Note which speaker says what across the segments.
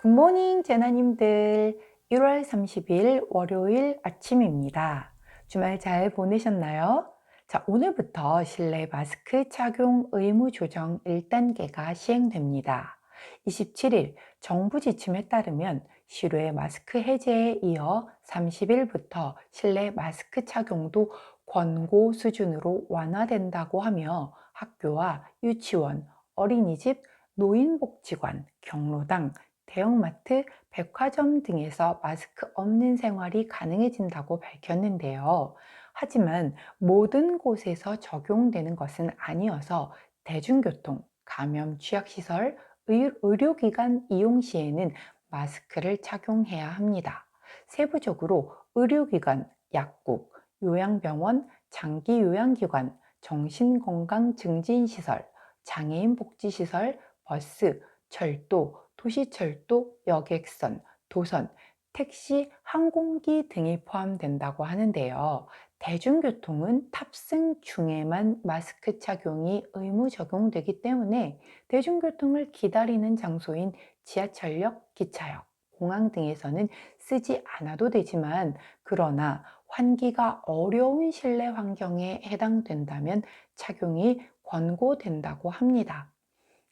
Speaker 1: 굿모닝 제나님들. 1월 30일 월요일 아침입니다. 주말 잘 보내셨나요? 자, 오늘부터 실내 마스크 착용 의무 조정 1단계가 시행됩니다. 27일 정부 지침에 따르면 실외 마스크 해제에 이어 30일부터 실내 마스크 착용도 권고 수준으로 완화된다고 하며 학교와 유치원, 어린이집, 노인복지관, 경로당, 대형마트, 백화점 등에서 마스크 없는 생활이 가능해진다고 밝혔는데요. 하지만 모든 곳에서 적용되는 것은 아니어서 대중교통, 감염 취약시설, 의료기관 이용 시에는 마스크를 착용해야 합니다. 세부적으로 의료기관, 약국, 요양병원, 장기요양기관, 정신건강증진시설, 장애인 복지시설, 버스, 철도, 도시철도, 여객선, 도선, 택시, 항공기 등이 포함된다고 하는데요. 대중교통은 탑승 중에만 마스크 착용이 의무 적용되기 때문에 대중교통을 기다리는 장소인 지하철역, 기차역, 공항 등에서는 쓰지 않아도 되지만, 그러나 환기가 어려운 실내 환경에 해당된다면 착용이 권고된다고 합니다.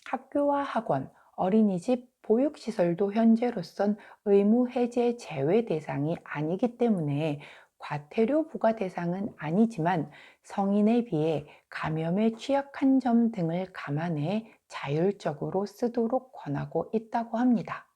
Speaker 1: 학교와 학원, 어린이집, 보육시설도 현재로선 의무 해제 제외 대상이 아니기 때문에 과태료 부과 대상은 아니지만, 성인에 비해 감염에 취약한 점 등을 감안해 자율적으로 쓰도록 권하고 있다고 합니다.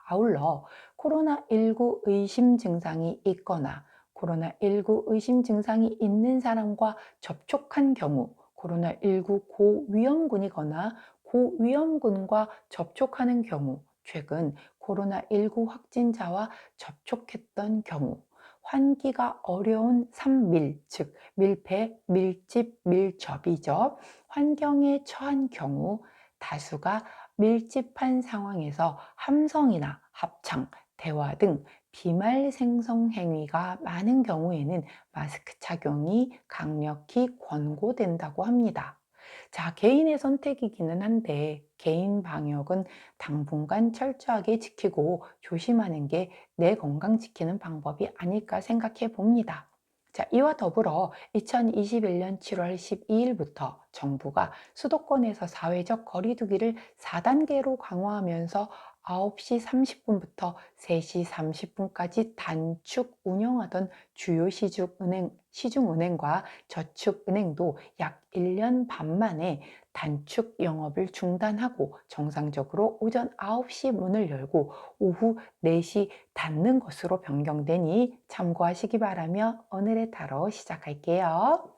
Speaker 1: 아울러 코로나19 의심 증상이 있거나 코로나19 의심 증상이 있는 사람과 접촉한 경우, 코로나19 고위험군이거나 고위험군과 접촉하는 경우, 최근 코로나19 확진자와 접촉했던 경우, 환기가 어려운 산밀, 즉 밀폐, 밀집, 밀접이죠. 환경에 처한 경우, 다수가 밀집한 상황에서 함성이나 합창, 대화 등 비말 생성 행위가 많은 경우에는 마스크 착용이 강력히 권고된다고 합니다. 자, 개인의 선택이기는 한데 개인 방역은 당분간 철저하게 지키고 조심하는 게 내 건강 지키는 방법이 아닐까 생각해 봅니다. 자, 이와 더불어 2021년 7월 12일부터 정부가 수도권에서 사회적 거리두기를 4단계로 강화하면서 9시 30분부터 3시 30분까지 단축 운영하던 주요 시중은행과 저축은행도 약 1년 반 만에 단축 영업을 중단하고 정상적으로 오전 9시 문을 열고 오후 4시 닫는 것으로 변경되니 참고하시기 바라며 오늘의 타로 시작할게요.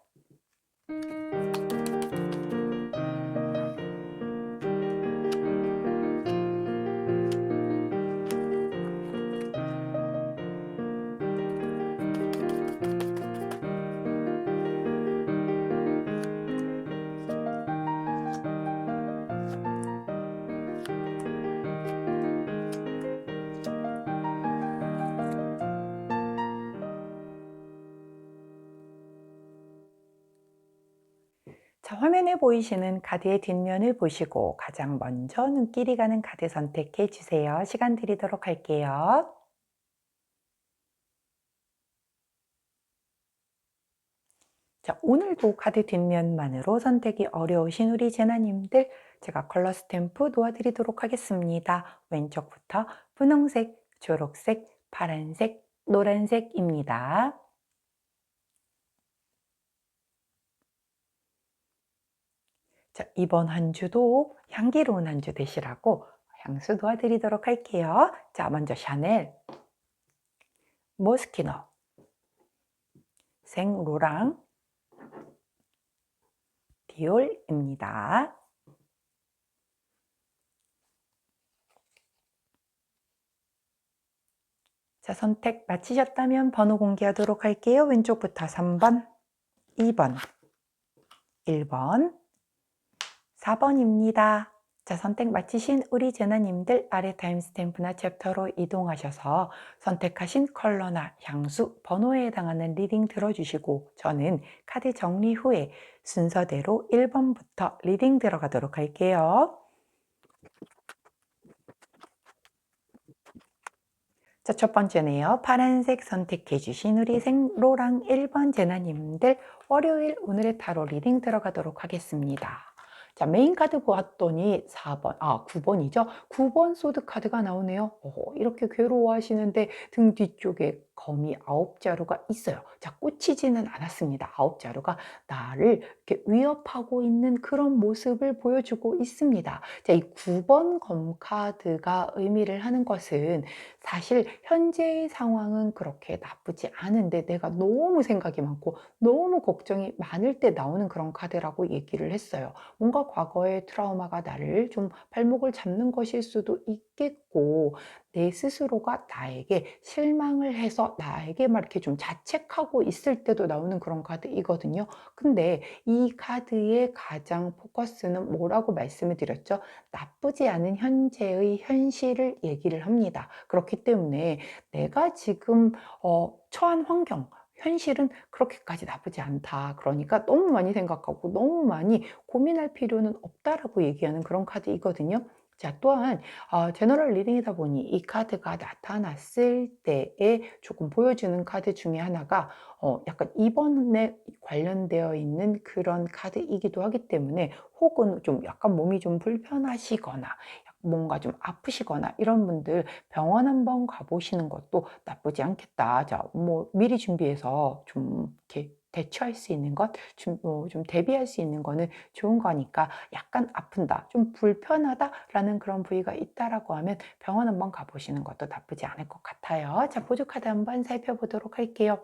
Speaker 1: 자, 화면에 보이시는 카드의 뒷면을 보시고 가장 먼저 눈길이 가는 카드 선택해 주세요. 시간 드리도록 할게요. 자, 오늘도 카드 뒷면만으로 선택이 어려우신 우리 제나님들, 제가 컬러 스탬프 놓아드리도록 하겠습니다. 왼쪽부터 분홍색, 초록색, 파란색, 노란색입니다. 자, 이번 한 주도 향기로운 한 주 되시라고 향수 놓아드리도록 할게요. 자, 먼저 샤넬, 모스키노, 생로랑, 디올입니다. 자, 선택 마치셨다면 번호 공개하도록 할게요. 왼쪽부터 3번, 2번, 1번, 4번입니다. 자, 선택 마치신 우리 제나님들 아래 타임스탬프나 챕터로 이동하셔서 선택하신 컬러나 향수, 번호에 해당하는 리딩 들어주시고, 저는 카드 정리 후에 순서대로 1번부터 리딩 들어가도록 할게요. 자, 첫 번째네요. 파란색 선택해 주신 우리 생로랑 1번 제나님들 월요일 오늘의 타로 리딩 들어가도록 하겠습니다. 자, 메인 카드 보았더니 4번, 9번이죠. 9번 소드 카드가 나오네요. 이렇게 괴로워하시는데 등 뒤쪽에 거미 9자루가 있어요. 자, 꽂히지는 않았습니다. 9자루가 나를 이렇게 위협하고 있는 그런 모습을 보여주고 있습니다. 자, 이 9번 검 카드가 의미를 하는 것은 사실 현재의 상황은 그렇게 나쁘지 않은데 내가 너무 생각이 많고 너무 걱정이 많을 때 나오는 그런 카드라고 얘기를 했어요. 뭔가 과거의 트라우마가 나를 좀 발목을 잡는 것일 수도 있겠고 내 스스로가 나에게 실망을 해서 나에게 막 이렇게 좀 자책하고 있을 때도 나오는 그런 카드이거든요. 근데 이 카드의 가장 포커스는 뭐라고 말씀을 드렸죠? 나쁘지 않은 현재의 현실을 얘기를 합니다. 그렇기 때문에 내가 지금 처한 환경, 현실은 그렇게까지 나쁘지 않다. 그러니까 너무 많이 생각하고 너무 많이 고민할 필요는 없다라고 얘기하는 그런 카드이거든요. 자, 또한 제너럴 리딩이다 보니 이 카드가 나타났을 때에 조금 보여주는 카드 중에 하나가 약간 입원에 관련되어 있는 그런 카드이기도 하기 때문에 혹은 좀 약간 몸이 좀 불편하시거나 뭔가 좀 아프시거나 이런 분들 병원 한번 가보시는 것도 나쁘지 않겠다. 자, 뭐 미리 준비해서 좀 이렇게 대처할 수 있는 것, 좀 대비할 수 있는 거는 좋은 거니까 약간 아픈다, 좀 불편하다라는 그런 부위가 있다라고 하면 병원 한번 가보시는 것도 나쁘지 않을 것 같아요. 자, 보조 카드 한번 살펴보도록 할게요.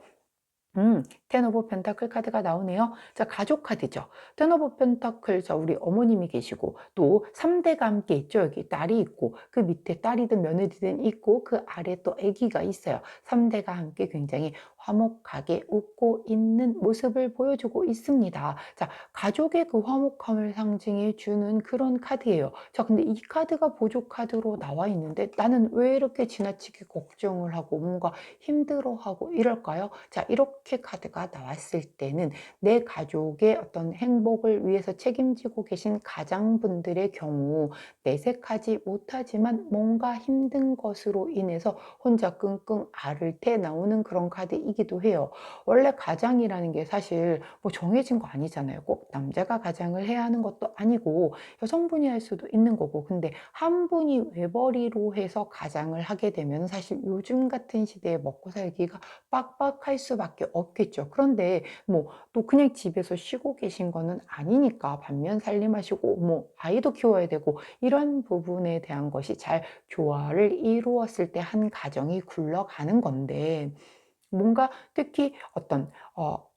Speaker 1: 텐 오브 펜타클 카드가 나오네요. 자, 가족 카드죠. 텐 오브 펜타클, 자, 우리 어머님이 계시고, 또 3대가 함께 있죠. 여기 딸이 있고, 그 밑에 딸이든 며느리든 있고, 그 아래 또 아기가 있어요. 3대가 함께 굉장히 화목하게 웃고 있는 모습을 보여주고 있습니다. 자, 가족의 그 화목함을 상징해 주는 그런 카드예요. 자, 근데 이 카드가 보조 카드로 나와 있는데, 나는 왜 이렇게 지나치게 걱정을 하고, 뭔가 힘들어하고 이럴까요? 자, 이렇게 카드가 나왔을 때는 내 가족의 어떤 행복을 위해서 책임지고 계신 가장분들의 경우 내색하지 못하지만 뭔가 힘든 것으로 인해서 혼자 끙끙 앓을 때 나오는 그런 카드이기도 해요. 원래 가장이라는 게 사실 뭐 정해진 거 아니잖아요. 꼭 남자가 가장을 해야 하는 것도 아니고 여성분이 할 수도 있는 거고. 근데 한 분이 외벌이로 해서 가장을 하게 되면 사실 요즘 같은 시대에 먹고 살기가 빡빡할 수밖에 없겠죠. 그런데 뭐 또 그냥 집에서 쉬고 계신 거는 아니니까 반면 살림하시고 뭐 아이도 키워야 되고 이런 부분에 대한 것이 잘 조화를 이루었을 때 한 가정이 굴러가는 건데 뭔가 특히 어떤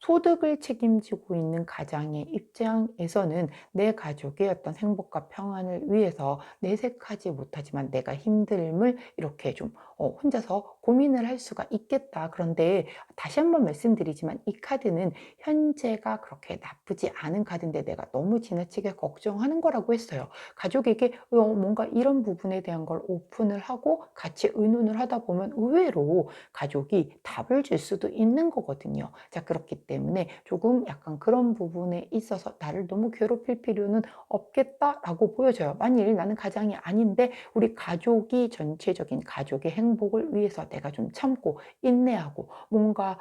Speaker 1: 소득을 책임지고 있는 가장의 입장에서는 내 가족의 어떤 행복과 평안을 위해서 내색하지 못하지만 내가 힘듦을 이렇게 좀 혼자서 고민을 할 수가 있겠다. 그런데 다시 한번 말씀드리지만 이 카드는 현재가 그렇게 나쁘지 않은 카드인데 내가 너무 지나치게 걱정하는 거라고 했어요. 가족에게 뭔가 이런 부분에 대한 걸 오픈을 하고 같이 의논을 하다 보면 의외로 가족이 답을 줄 수도 있는 거거든요. 자, 그렇기 때문에 조금 약간 그런 부분에 있어서 나를 너무 괴롭힐 필요는 없겠다라고 보여져요. 만일 나는 가장이 아닌데 우리 가족이 전체적인 가족의 행복을 위해서 내가 좀 참고 인내하고 뭔가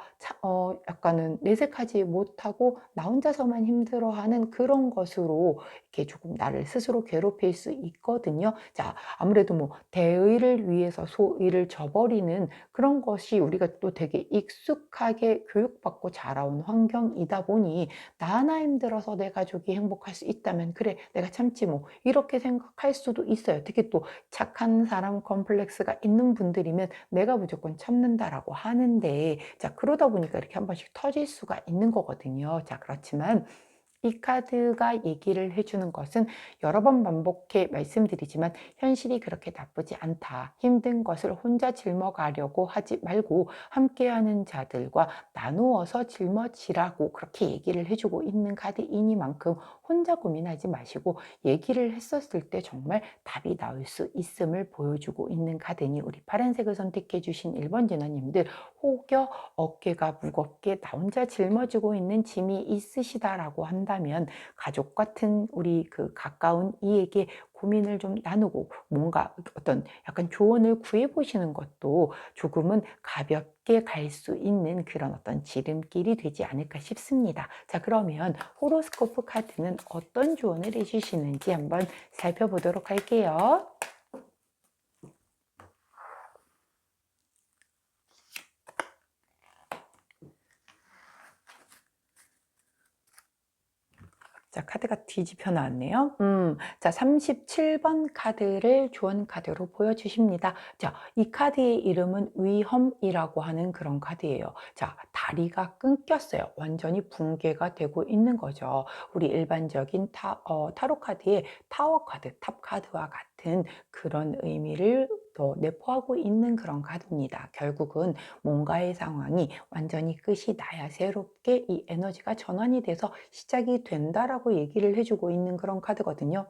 Speaker 1: 약간은 내색하지 못하고 나 혼자서만 힘들어하는 그런 것으로 이렇게 조금 나를 스스로 괴롭힐 수 있거든요. 자, 아무래도 뭐 대의를 위해서 소의를 저버리는 그런 것이 우리가 또 되게 익숙하게 교육받고 자라온 환경이다 보니 나 하나 힘들어서 내 가족이 행복할 수 있다면 그래 내가 참지 뭐 이렇게 생각할 수도 있어요. 특히 또 착한 사람 컴플렉스가 있는 분들이면 내가 무조건 참는다라고 하는데 자, 그러다 보니까 이렇게 한 번씩 터질 수가 있는 거거든요. 자, 그렇지만 이 카드가 얘기를 해주는 것은 여러 번 반복해 말씀드리지만 현실이 그렇게 나쁘지 않다. 힘든 것을 혼자 짊어가려고 하지 말고 함께하는 자들과 나누어서 짊어지라고 그렇게 얘기를 해주고 있는 카드이니만큼 혼자 고민하지 마시고 얘기를 했었을 때 정말 답이 나올 수 있음을 보여주고 있는 카드니 우리 파란색을 선택해 주신 1번 진원님들 혹여 어깨가 무겁게 나 혼자 짊어지고 있는 짐이 있으시다라고 한다면 가족 같은 우리 그 가까운 이에게 고민을 좀 나누고 뭔가 어떤 약간 조언을 구해 보시는 것도 조금은 가볍게 갈 수 있는 그런 어떤 지름길이 되지 않을까 싶습니다. 자, 그러면 호로스코프 카드는 어떤 조언을 해주시는지 한번 살펴보도록 할게요. 자, 카드가 뒤집혀 나왔네요. 자, 37번 카드를 조언 카드로 보여주십니다. 자, 이 카드의 이름은 위험이라고 하는 그런 카드예요. 자, 다리가 끊겼어요. 완전히 붕괴가 되고 있는 거죠. 우리 일반적인 타로 카드의 타워 카드, 탑 카드와 같은 그런 의미를 또 내포하고 있는 그런 카드입니다. 결국은 뭔가의 상황이 완전히 끝이 나야 새롭게 이 에너지가 전환이 돼서 시작이 된다라고 얘기를 해주고 있는 그런 카드거든요.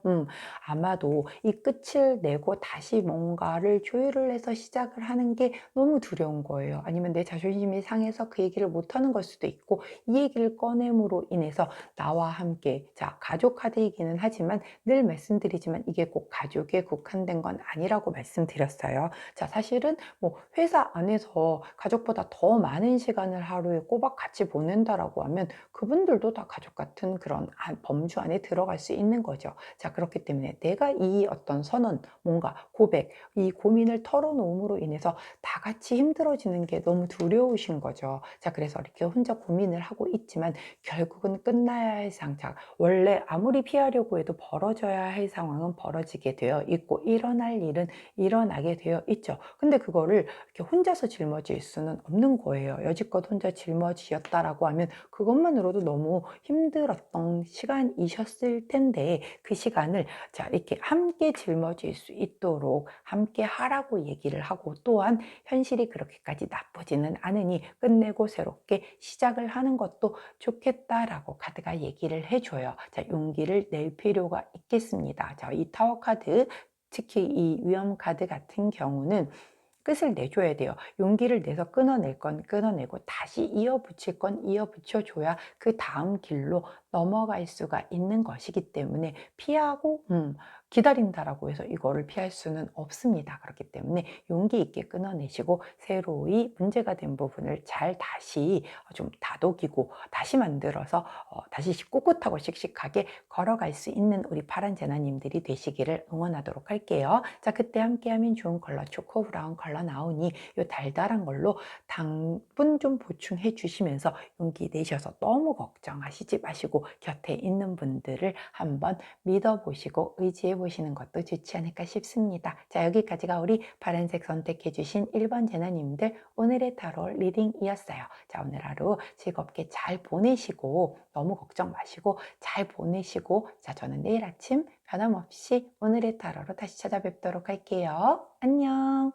Speaker 1: 아마도 이 끝을 내고 다시 뭔가를 조율을 해서 시작을 하는 게 너무 두려운 거예요. 아니면 내 자존심이 상해서 그 얘기를 못하는 걸 수도 있고, 이 얘기를 꺼냄으로 인해서 나와 함께, 자, 가족 카드이기는 하지만 늘 말씀드리지만 이게 꼭 가족에 국한된 건 아니라고 말씀드렸어요. 자, 사실은 뭐 회사 안에서 가족보다 더 많은 시간을 하루에 꼬박 같이 보낸다라고 하면 그분들도 다 가족 같은 그런 범주 안에 들어갈 수 있는 거죠. 자, 그렇기 때문에 내가 이 어떤 선언, 뭔가 고백, 이 고민을 털어놓음으로 인해서 다 같이 힘들어지는 게 너무 두려우신 거죠. 자, 그래서 이렇게 혼자 고민을 하고 있지만 결국은 끝나야 할 상황, 원래 아무리 피하려고 해도 벌어져야 할 상황은 벌어지게 되어 있고 일어날 일은 일어나게 되어 있죠. 근데 그거를 이렇게 혼자서 짊어질 수는 없는 거예요. 여지껏 혼자 짊어지셨다라고 하면 그것만으로도 너무 힘들었던 시간이셨을 텐데 그 시간을 자, 이렇게 함께 짊어질 수 있도록 함께 하라고 얘기를 하고, 또한 현실이 그렇게까지 나쁘지는 않으니 끝내고 새롭게 시작을 하는 것도 좋겠다라고 카드가 얘기를 해줘요. 자, 용기를 낼 필요가 있겠습니다. 자, 이 타워 카드, 특히 이 위험 카드 같은 경우는 끝을 내줘야 돼요. 용기를 내서 끊어낼 건 끊어내고 다시 이어붙일 건 이어붙여줘야 그 다음 길로 넘어갈 수가 있는 것이기 때문에 피하고 기다린다라고 해서 이거를 피할 수는 없습니다. 그렇기 때문에 용기 있게 끊어내시고 새로이 문제가 된 부분을 잘 다시 좀 다독이고 다시 만들어서 다시 꿋꿋하고 씩씩하게 걸어갈 수 있는 우리 파란 제나님들이 되시기를 응원하도록 할게요. 자, 그때 함께하면 좋은 컬러 초코 브라운 컬러 나오니 이 달달한 걸로 당분 좀 보충해 주시면서 용기 내셔서 너무 걱정하시지 마시고 곁에 있는 분들을 한번 믿어보시고 의지해 보시는 것도 좋지 않을까 싶습니다. 자, 여기까지가 우리 파란색 선택해 주신 1번 제나님들 오늘의 타로 리딩이었어요. 자, 오늘 하루 즐겁게 잘 보내시고 너무 걱정 마시고 잘 보내시고, 자, 저는 내일 아침 변함없이 오늘의 타로로 다시 찾아뵙도록 할게요. 안녕.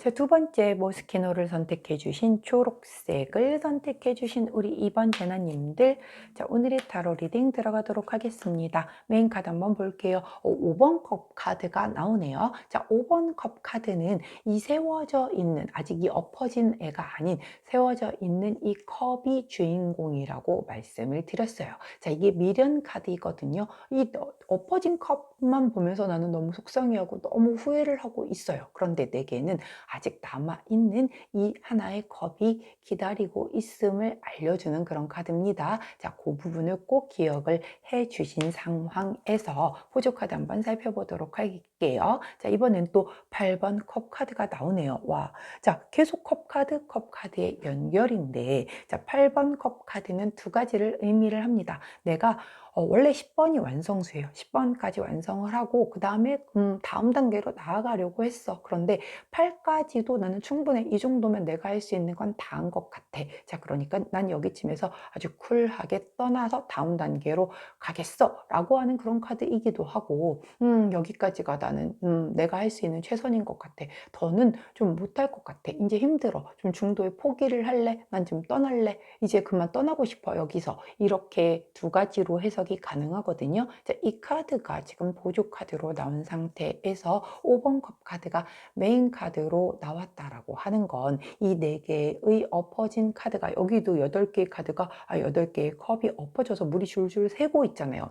Speaker 1: 자, 두 번째 모스키노를 선택해 주신 초록색을 선택해 주신 우리 2번 제나님들, 자, 오늘의 타로 리딩 들어가도록 하겠습니다. 메인 카드 한번 볼게요. 5번 컵 카드가 나오네요. 자, 5번 컵 카드는 이 세워져 있는, 아직 이 엎어진 애가 아닌 세워져 있는 이 컵이 주인공이라고 말씀을 드렸어요. 자, 이게 미련 카드이거든요. 이 엎어진 컵만 보면서 나는 너무 속상해하고 너무 후회를 하고 있어요. 그런데 내게는 아직 남아있는 이 하나의 컵이 기다리고 있음을 알려주는 그런 카드입니다. 자, 그 부분을 꼭 기억을 해 주신 상황에서 보조 카드 한번 살펴보도록 할게요. 자, 이번엔 또 8번 컵 카드가 나오네요. 와, 자, 계속 컵 카드의 연결인데, 자, 8번 컵 카드는 두 가지를 의미를 합니다. 내가 원래 10번이 완성수예요. 10번까지 완성을 하고 그 다음에 다음 단계로 나아가려고 했어. 그런데 8까지도 나는 충분해. 이 정도면 내가 할 수 있는 건 다 한 것 같아. 자, 그러니까 난 여기쯤에서 아주 쿨하게 떠나서 다음 단계로 가겠어 라고 하는 그런 카드이기도 하고, 여기까지가 나는 내가 할 수 있는 최선인 것 같아. 더는 좀 못할 것 같아. 이제 힘들어. 좀 중도에 포기를 할래? 난 좀 떠날래? 이제 그만 떠나고 싶어, 여기서. 이렇게 두 가지로 해석이 가능하거든요. 자, 이 카드가 지금 보조 카드로 나온 상태에서 5번 컵 카드가 메인 카드로 나왔다라고 하는 건 이 네 개의 엎어진 카드가, 여기도 8개의 카드가 8개의 컵이 엎어져서 물이 줄줄 새고 있잖아요.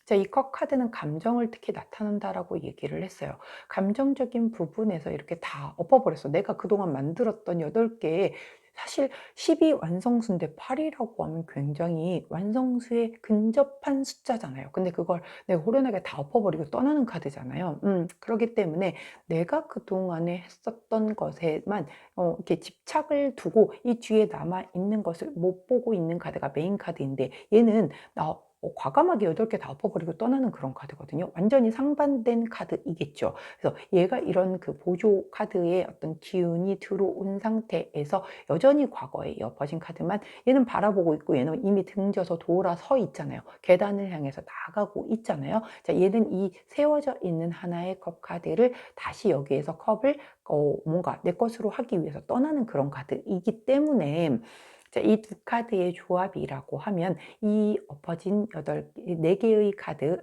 Speaker 1: 자, 이 컵 카드는 감정을 특히 나타낸다라고 얘기를 했어요. 감정적인 부분에서 이렇게 다 엎어버렸어. 내가 그동안 만들었던 8개의, 사실 10이 완성수인데 8이라고 하면 굉장히 완성수에 근접한 숫자잖아요. 근데 그걸 내가 호련하게 다 엎어버리고 떠나는 카드잖아요. 그렇기 때문에 내가 그동안에 했었던 것에만 이렇게 집착을 두고 이 뒤에 남아있는 것을 못 보고 있는 카드가 메인 카드인데, 얘는 과감하게 8개 다 엎어버리고 떠나는 그런 카드거든요. 완전히 상반된 카드이겠죠. 그래서 얘가 이런 그 보조 카드의 어떤 기운이 들어온 상태에서 여전히 과거에 엎어진 카드만 얘는 바라보고 있고, 얘는 이미 등져서 돌아서 있잖아요. 계단을 향해서 나가고 있잖아요. 자, 얘는 이 세워져 있는 하나의 컵 카드를 다시 여기에서 컵을 뭔가 내 것으로 하기 위해서 떠나는 그런 카드이기 때문에, 자, 이 두 카드의 조합이라고 하면 이 엎어진 4개의 카드,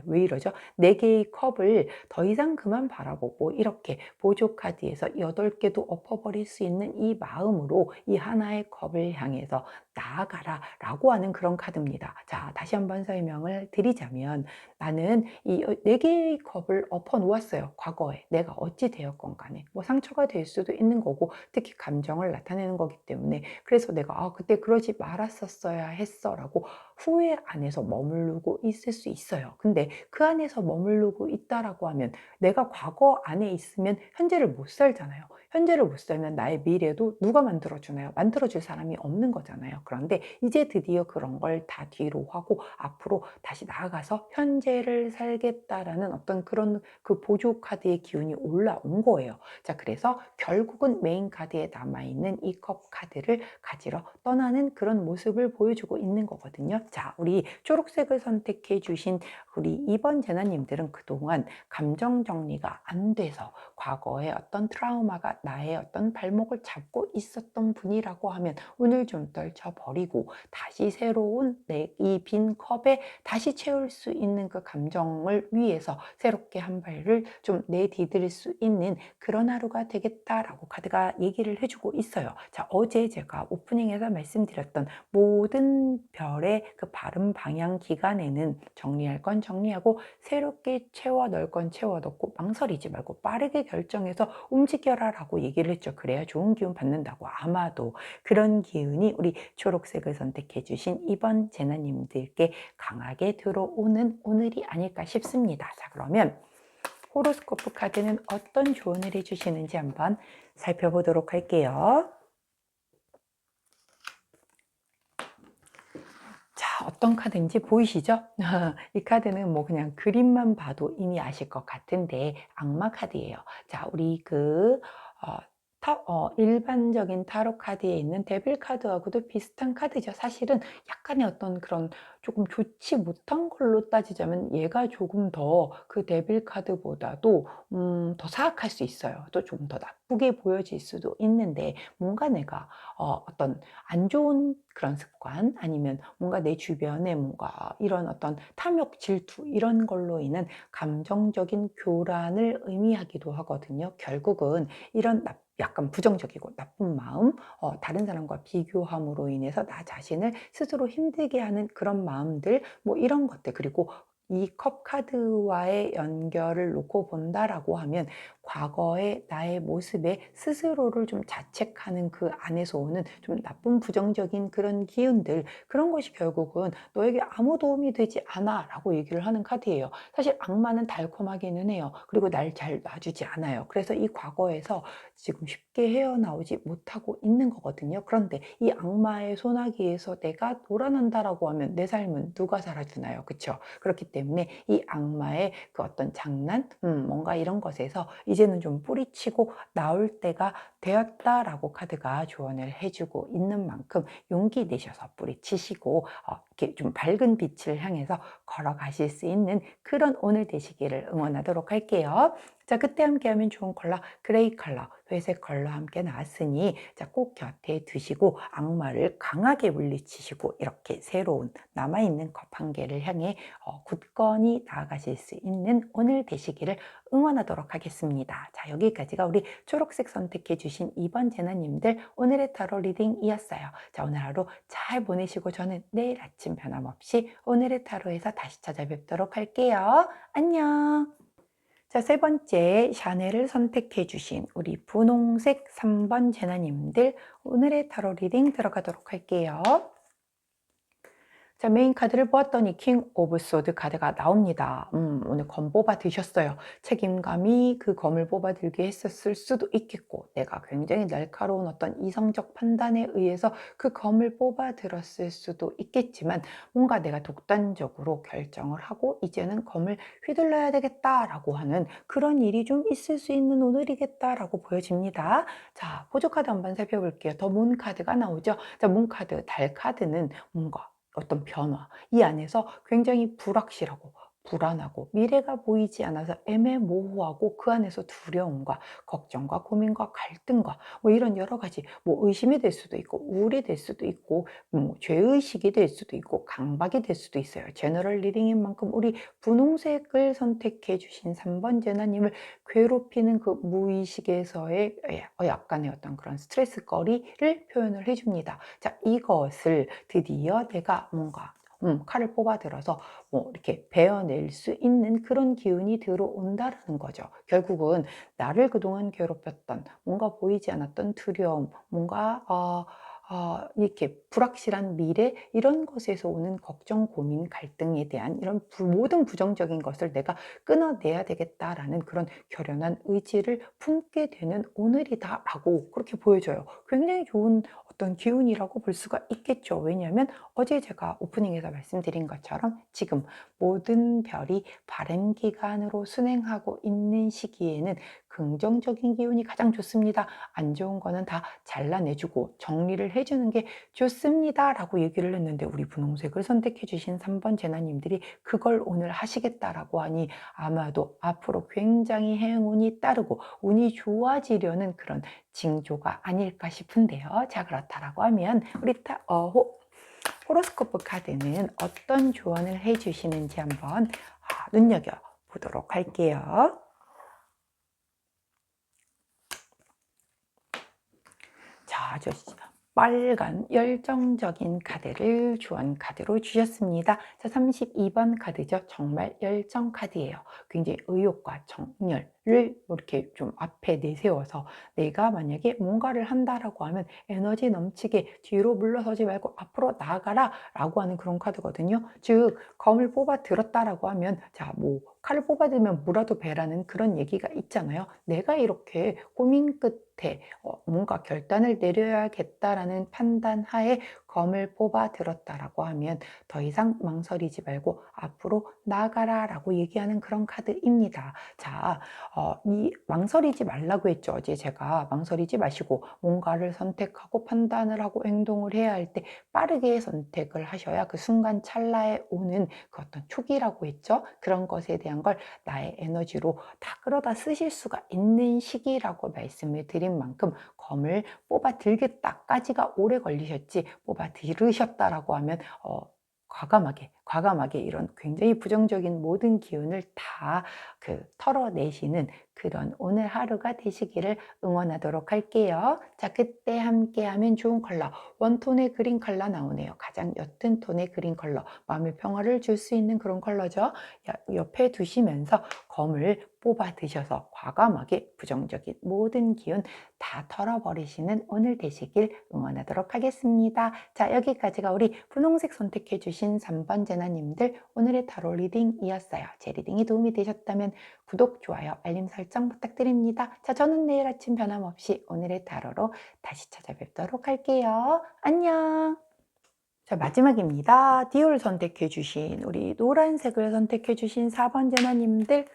Speaker 1: 왜 이러죠? 4개의 컵을 더 이상 그만 바라보고 이렇게 보조 카드에서 8개도 엎어버릴 수 있는 이 마음으로 이 하나의 컵을 향해서 나아가라 라고 하는 그런 카드입니다. 자, 다시 한번 설명을 드리자면, 나는 이 4개의 컵을 엎어 놓았어요. 과거에 내가 어찌 되었건 간에 뭐 상처가 될 수도 있는 거고, 특히 감정을 나타내는 거기 때문에, 그래서 내가 그때 그러지 말았었어야 했어 라고 후회 안에서 머무르고 있을 수 있어요. 근데 그 안에서 머무르고 있다라고 하면 내가 과거 안에 있으면 현재를 못 살잖아요. 현재를 못 살면 나의 미래도 누가 만들어주나요? 만들어줄 사람이 없는 거잖아요. 그런데 이제 드디어 그런 걸 다 뒤로 하고 앞으로 다시 나아가서 현재를 살겠다라는 어떤 그런 그 보조 카드의 기운이 올라온 거예요. 자, 그래서 결국은 메인 카드에 남아있는 이 컵 카드를 가지러 떠나는 그런 모습을 보여주고 있는 거거든요. 자, 우리 초록색을 선택해 주신 우리 2번 제나님들은 그동안 감정 정리가 안 돼서 과거의 어떤 트라우마가 나의 어떤 발목을 잡고 있었던 분이라고 하면 오늘 좀 떨쳐버리고 다시 새로운 내 이 빈 컵에 다시 채울 수 있는 그 감정을 위해서 새롭게 한 발을 좀 내디딜 수 있는 그런 하루가 되겠다라고 카드가 얘기를 해주고 있어요. 자, 어제 제가 오프닝에서 말씀드렸던 모든 별의 그 바른 방향 기간에는 정리할 건 정리하고 새롭게 채워 넣을 건 채워 넣고 망설이지 말고 빠르게 결정해서 움직여라 라고 얘기를 했죠. 그래야 좋은 기운 받는다고. 아마도 그런 기운이 우리 초록색을 선택해 주신 이번 제나님들께 강하게 들어오는 오늘이 아닐까 싶습니다. 자, 그러면 호로스코프 카드는 어떤 조언을 해주시는지 한번 살펴보도록 할게요. 자, 어떤 카드인지 보이시죠? 이 카드는 뭐 그냥 그림만 봐도 이미 아실 것 같은데 악마 카드예요. 자, 우리 일반적인 타로 카드에 있는 데빌 카드하고도 비슷한 카드죠. 사실은 약간의 어떤 그런 조금 좋지 못한 걸로 따지자면 얘가 조금 더 그 데빌 카드보다도 더 사악할 수 있어요. 또 조금 더 나쁘게 보여질 수도 있는데, 뭔가 내가 어떤 안 좋은 그런 습관, 아니면 뭔가 내 주변에 뭔가 이런 어떤 탐욕, 질투 이런 걸로 인한 감정적인 교란을 의미하기도 하거든요. 결국은 이런 약간 부정적이고 나쁜 마음, 다른 사람과 비교함으로 인해서 나 자신을 스스로 힘들게 하는 그런 마음들, 뭐 이런 것들, 그리고 이 컵 카드와의 연결을 놓고 본다라고 하면 과거의 나의 모습에 스스로를 좀 자책하는 그 안에서 오는 좀 나쁜 부정적인 그런 기운들, 그런 것이 결국은 너에게 아무 도움이 되지 않아 라고 얘기를 하는 카드예요. 사실 악마는 달콤하기는 해요. 그리고 날 잘 놔주지 않아요. 그래서 이 과거에서 지금 쉽게 헤어나오지 못하고 있는 거거든요. 그런데 이 악마의 소나기에서 내가 돌아난다라고 하면 내 삶은 누가 살아주나요? 그렇죠? 그렇기 때문에 이 악마의 그 어떤 장난, 뭔가 이런 것에서 이제는 좀 뿌리치고 나올 때가 되었다라고 카드가 조언을 해주고 있는 만큼 용기 내셔서 뿌리치시고 이렇게 좀 밝은 빛을 향해서 걸어가실 수 있는 그런 오늘 되시기를 응원하도록 할게요. 자, 그때 함께하면 좋은 컬러 그레이 컬러, 회색 컬러 함께 나왔으니 자, 꼭 곁에 두시고 악마를 강하게 물리치시고 이렇게 새로운 남아있는 컵 한 개를 향해 굳건히 나아가실 수 있는 오늘 되시기를 응원하도록 하겠습니다. 자, 여기까지가 우리 초록색 선택해 주신 2번 제나님들 오늘의 타로 리딩이었어요. 자, 오늘 하루 잘 보내시고 저는 내일 아침 변함없이 오늘의 타로에서 다시 찾아뵙도록 할게요. 안녕. 자, 세 번째 샤넬을 선택해 주신 우리 분홍색 3번 제나님들 오늘의 타로 리딩 들어가도록 할게요. 자, 메인 카드를 보았더니 킹 오브 소드 카드가 나옵니다. 오늘 검 뽑아 드셨어요. 책임감이 그 검을 뽑아 들게 했었을 수도 있겠고 내가 굉장히 날카로운 어떤 이성적 판단에 의해서 그 검을 뽑아 들었을 수도 있겠지만 뭔가 내가 독단적으로 결정을 하고 이제는 검을 휘둘러야 되겠다라고 하는 그런 일이 좀 있을 수 있는 오늘이겠다라고 보여집니다. 자, 보조 카드 한번 살펴볼게요. 더 문 카드가 나오죠. 자, 문 카드, 달 카드는 뭔가 어떤 변화, 이 안에서 굉장히 불확실하고 불안하고 미래가 보이지 않아서 애매모호하고 그 안에서 두려움과 걱정과 고민과 갈등과 뭐 이런 여러 가지 뭐 의심이 될 수도 있고 우울이 될 수도 있고 뭐 죄의식이 될 수도 있고 강박이 될 수도 있어요. 제너럴 리딩인 만큼 우리 분홍색을 선택해 주신 3번 제나님을 괴롭히는 그 무의식에서의 약간의 어떤 그런 스트레스 거리를 표현을 해줍니다. 자, 이것을 드디어 내가 뭔가 칼을 뽑아 들어서 뭐 이렇게 베어낼 수 있는 그런 기운이 들어온다라는 거죠. 결국은 나를 그동안 괴롭혔던 뭔가 보이지 않았던 두려움, 뭔가 이렇게 불확실한 미래 이런 것에서 오는 걱정, 고민, 갈등에 대한 이런 모든 부정적인 것을 내가 끊어내야 되겠다라는 그런 결연한 의지를 품게 되는 오늘이다라고 그렇게 보여져요. 굉장히 좋은 어떤 기운이라고 볼 수가 있겠죠. 왜냐하면 어제 제가 오프닝에서 말씀드린 것처럼 지금 모든 별이 바램 기간으로 순행하고 있는 시기에는 긍정적인 기운이 가장 좋습니다. 안 좋은 거는 다 잘라내주고 정리를 해주는 게 좋습니다. 라고 얘기를 했는데 우리 분홍색을 선택해 주신 3번 제나님들이 그걸 오늘 하시겠다라고 하니 아마도 앞으로 굉장히 행운이 따르고 운이 좋아지려는 그런 징조가 아닐까 싶은데요. 자, 그렇다라고 하면 우리 호로스코프 카드는 어떤 조언을 해주시는지 한번 눈여겨보도록 할게요. 자, 빨간 열정적인 카드를 주원 카드로 주셨습니다. 자, 32번 카드죠. 정말 열정 카드예요. 굉장히 의욕과 정열을 이렇게 좀 앞에 내세워서 내가 만약에 뭔가를 한다라고 하면 에너지 넘치게 뒤로 물러서지 말고 앞으로 나아가라 라고 하는 그런 카드거든요. 즉 검을 뽑아 들었다라고 하면 자, 뭐 칼을 뽑아 들면 무라도 배라는 그런 얘기가 있잖아요. 내가 이렇게 고민 끝에 뭔가 결단을 내려야겠다라는 판단 하에 검을 뽑아 들었다라고 하면 더 이상 망설이지 말고 앞으로 나아가라 라고 얘기하는 그런 카드입니다. 자, 이 망설이지 말라고 했죠. 어제 제가 망설이지 마시고 뭔가를 선택하고 판단을 하고 행동을 해야 할 때 빠르게 선택을 하셔야 그 순간 찰나에 오는 그 어떤 촉이라고 했죠. 그런 것에 대한 걸 나의 에너지로 다 끌어다 쓰실 수가 있는 시기라고 말씀을 드린 만큼 검을 뽑아 들겠다까지가 오래 걸리셨지 뽑아 들으셨다라고 하면 과감하게 이런 굉장히 부정적인 모든 기운을 다 털어내시는 그런 오늘 하루가 되시기를 응원하도록 할게요. 자, 그때 함께하면 좋은 컬러 원톤의 그린 컬러 나오네요. 가장 옅은 톤의 그린 컬러 마음의 평화를 줄 수 있는 그런 컬러죠. 옆에 두시면서 검을 뽑아 드셔서 과감하게 부정적인 모든 기운 다 털어버리시는 오늘 되시길 응원하도록 하겠습니다. 자, 여기까지가 우리 분홍색 선택해 주신 3번 제나님들 오늘의 타로 리딩이었어요. 제 리딩이 도움이 되셨다면 구독, 좋아요, 알림 설정 부탁드립니다. 자, 저는 내일 아침 변함없이 오늘의 타로로 다시 찾아뵙도록 할게요. 안녕! 자, 마지막입니다. 디올 선택해 주신 우리 노란색을 선택해 주신 4번 제너님들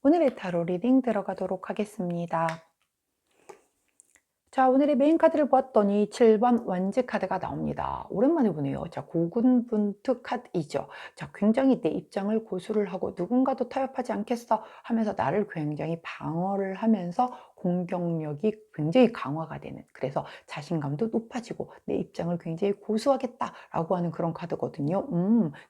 Speaker 1: 오늘의 타로 리딩 들어가도록 하겠습니다. 자, 오늘의 메인 카드를 보았더니 7번 완즈 카드가 나옵니다. 오랜만에 보네요. 자, 고군분투 카드이죠. 자, 굉장히 내 입장을 고수를 하고 누군가도 타협하지 않겠어 하면서 나를 굉장히 방어를 하면서 공격력이 굉장히 강화가 되는, 그래서 자신감도 높아지고 내 입장을 굉장히 고수하겠다라고 하는 그런 카드거든요.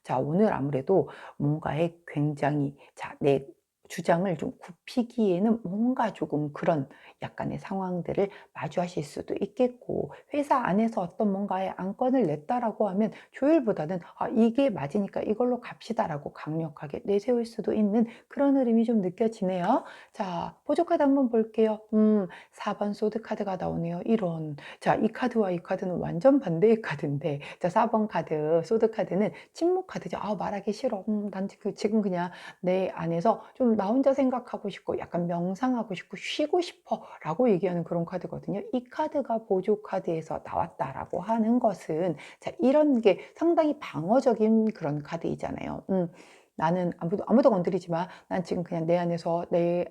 Speaker 1: 자, 오늘 아무래도 뭔가에 굉장히 내 주장을 좀 굽히기에는 뭔가 조금 그런 약간의 상황들을 마주하실 수도 있겠고, 회사 안에서 어떤 뭔가에 안건을 냈다라고 하면 조율보다는 이게 맞으니까 이걸로 갑시다라고 강력하게 내세울 수도 있는 그런 흐름이 좀 느껴지네요. 자, 보조 카드 한번 볼게요. 4번 소드 카드가 나오네요. 이런. 자, 이 카드와 이 카드는 완전 반대의 카드인데, 자, 4번 카드 소드 카드는 침묵 카드죠. 말하기 싫어. 난 지금 그냥 내 안에서 좀 나 혼자 생각하고 싶고 약간 명상하고 싶고 쉬고 싶어 라고 얘기하는 그런 카드거든요. 이 카드가 보조 카드에서 나왔다라고 하는 것은, 자, 이런 게 상당히 방어적인 그런 카드이잖아요. 나는 아무도 건드리지 마. 난 지금 그냥 내 안에서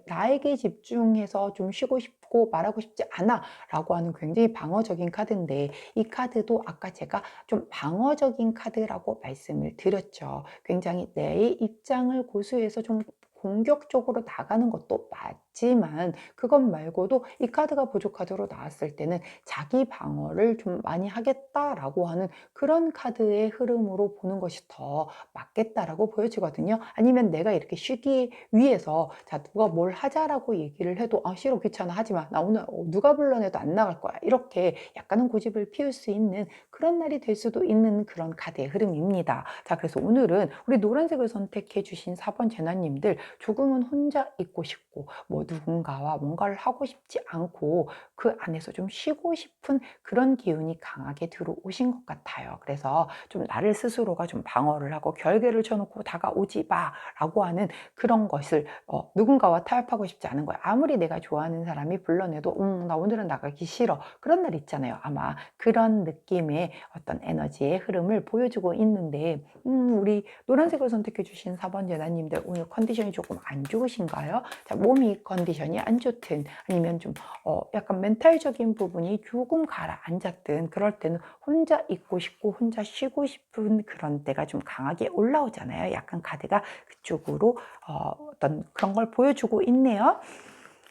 Speaker 1: 나에게 집중해서 좀 쉬고 싶고 말하고 싶지 않아 라고 하는 굉장히 방어적인 카드인데, 이 카드도 아까 제가 좀 방어적인 카드라고 말씀을 드렸죠. 굉장히 내 입장을 고수해서 좀 공격적으로 나가는 것도 맞지만, 그것 말고도 이 카드가 보조 카드로 나왔을 때는 자기 방어를 좀 많이 하겠다라고 하는 그런 카드의 흐름으로 보는 것이 더 맞겠다라고 보여지거든요. 아니면 내가 이렇게 쉬기 위해서, 자, 누가 뭘 하자라고 얘기를 해도 싫어, 귀찮아, 하지 마, 나 오늘 누가 불러내도 안 나갈 거야, 이렇게 약간은 고집을 피울 수 있는 그런 날이 될 수도 있는 그런 카드의 흐름입니다. 자, 그래서 오늘은 우리 노란색을 선택해 주신 4번 제나님들, 조금은 혼자 있고 싶고 뭐 누군가와 뭔가를 하고 싶지 않고 그 안에서 좀 쉬고 싶은 그런 기운이 강하게 들어오신 것 같아요. 그래서 좀 나를 스스로가 좀 방어를 하고 결계를 쳐놓고 다가오지 마라고 하는 그런 것을, 누군가와 타협하고 싶지 않은 거예요. 아무리 내가 좋아하는 사람이 불러내도 나 오늘은 나가기 싫어, 그런 날 있잖아요. 아마 그런 느낌의 어떤 에너지의 흐름을 보여주고 있는데, 우리 노란색을 선택해 주신 4번 제나님들 오늘 컨디션이 조금 안 좋으신가요? 자, 몸이 컨디션이 안 좋든 아니면 좀 약간 멘탈적인 부분이 조금 가라앉았든, 그럴 때는 혼자 있고 싶고 혼자 쉬고 싶은 그런 때가 좀 강하게 올라오잖아요. 약간 카드가 그쪽으로 어떤 그런 걸 보여주고 있네요.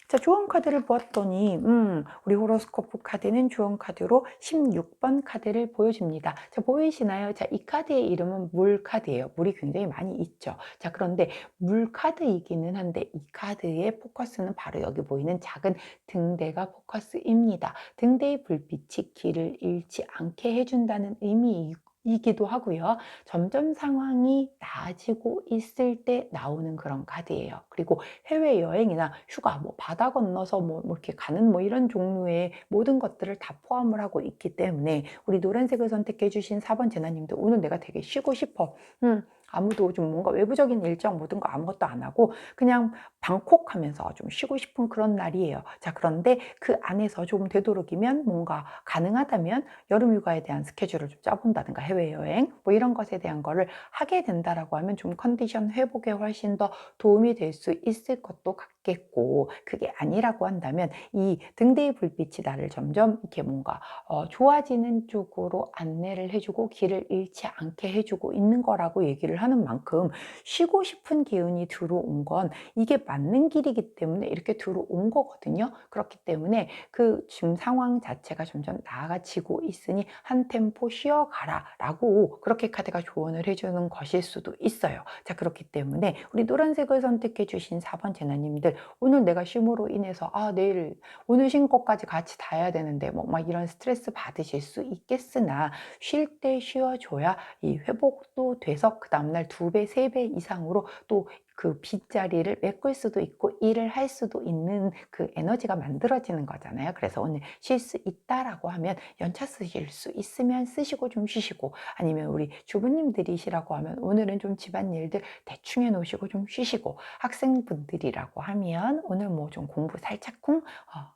Speaker 1: 자, 조언 카드를 보았더니 우리 호로스코프 카드는 조언 카드로 16번 카드를 보여줍니다. 자, 보이시나요? 자, 이 카드의 이름은 물 카드예요. 물이 굉장히 많이 있죠. 자, 그런데 물 카드이기는 한데 이 카드의 포커스는 바로 여기 보이는 작은 등대가 포커스입니다. 등대의 불빛이 길을 잃지 않게 해준다는 의미이기도 하고요. 점점 상황이 나아지고 있을 때 나오는 그런 카드예요. 그리고 해외여행이나 휴가, 뭐 바다 건너서 뭐 이렇게 가는 뭐 이런 종류의 모든 것들을 다 포함을 하고 있기 때문에, 우리 노란색을 선택해 주신 4번 제나님도 오늘 내가 되게 쉬고 싶어. 아무도 좀 뭔가 외부적인 일정 모든 거 아무것도 안 하고 그냥 방콕하면서 좀 쉬고 싶은 그런 날이에요. 자, 그런데 그 안에서 조금 되도록이면 뭔가 가능하다면 여름휴가에 대한 스케줄을 좀 짜본다든가 해외여행 뭐 이런 것에 대한 거를 하게 된다라고 하면 좀 컨디션 회복에 훨씬 더 도움이 될 수 있을 것도 같겠고, 그게 아니라고 한다면 이 등대의 불빛이 나를 점점 이렇게 뭔가 좋아지는 쪽으로 안내를 해주고 길을 잃지 않게 해주고 있는 거라고 얘기를 하는 만큼, 쉬고 싶은 기운이 들어온 건 이게 맞는 길이기 때문에 이렇게 들어온 거거든요. 그렇기 때문에 그 지금 상황 자체가 점점 나아지고 있으니 한 템포 쉬어가라 라고 그렇게 카드가 조언을 해주는 것일 수도 있어요. 자, 그렇기 때문에 우리 노란색을 선택해 주신 4번 제나님들, 오늘 내가 쉼으로 인해서 내일 오늘 쉰 것까지 같이 다 해야 되는데 뭐 막 이런 스트레스 받으실 수 있겠으나, 쉴 때 쉬어줘야 이 회복도 돼서 그 다음날 2배, 3배 이상으로 또 그 빗자리를 메꿀 수도 있고 일을 할 수도 있는 그 에너지가 만들어지는 거잖아요. 그래서 오늘 쉴 수 있다라고 하면 연차 쓰실 수 있으면 쓰시고 좀 쉬시고, 아니면 우리 주부님들이시라고 하면 오늘은 좀 집안일들 대충 해 놓으시고 좀 쉬시고, 학생분들이라고 하면 오늘 뭐 좀 공부 살짝쿵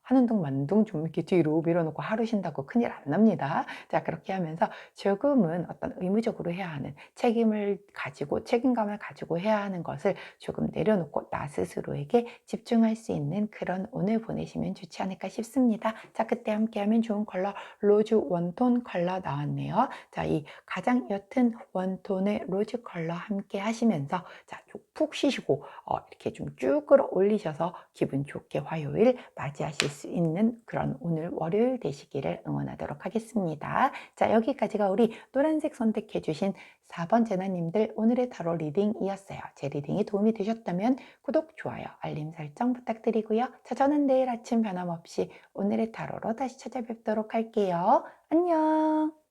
Speaker 1: 하는 둥 마는 둥 좀 이렇게 뒤로 밀어놓고 하루 쉰다고 큰일 안 납니다. 자, 그렇게 하면서 조금은 어떤 의무적으로 해야 하는 책임을 가지고 책임감을 가지고 해야 하는 것을 조금 내려놓고 나 스스로에게 집중할 수 있는 그런 오늘 보내시면 좋지 않을까 싶습니다. 자, 그때 함께하면 좋은 컬러 로즈 원톤 컬러 나왔네요. 자, 이 가장 옅은 원톤의 로즈 컬러 함께 하시면서 자, 푹 쉬시고 이렇게 좀 쭉 끌어올리셔서 기분 좋게 화요일 맞이하실 수 있는 그런 오늘 월요일 되시기를 응원하도록 하겠습니다. 자, 여기까지가 우리 노란색 선택해 주신 4번 제나님들 오늘의 타로 리딩이었어요. 제 리딩이 도움이 되셨다면 구독, 좋아요, 알림 설정 부탁드리고요. 자, 저는 내일 아침 변함없이 오늘의 타로로 다시 찾아뵙도록 할게요. 안녕.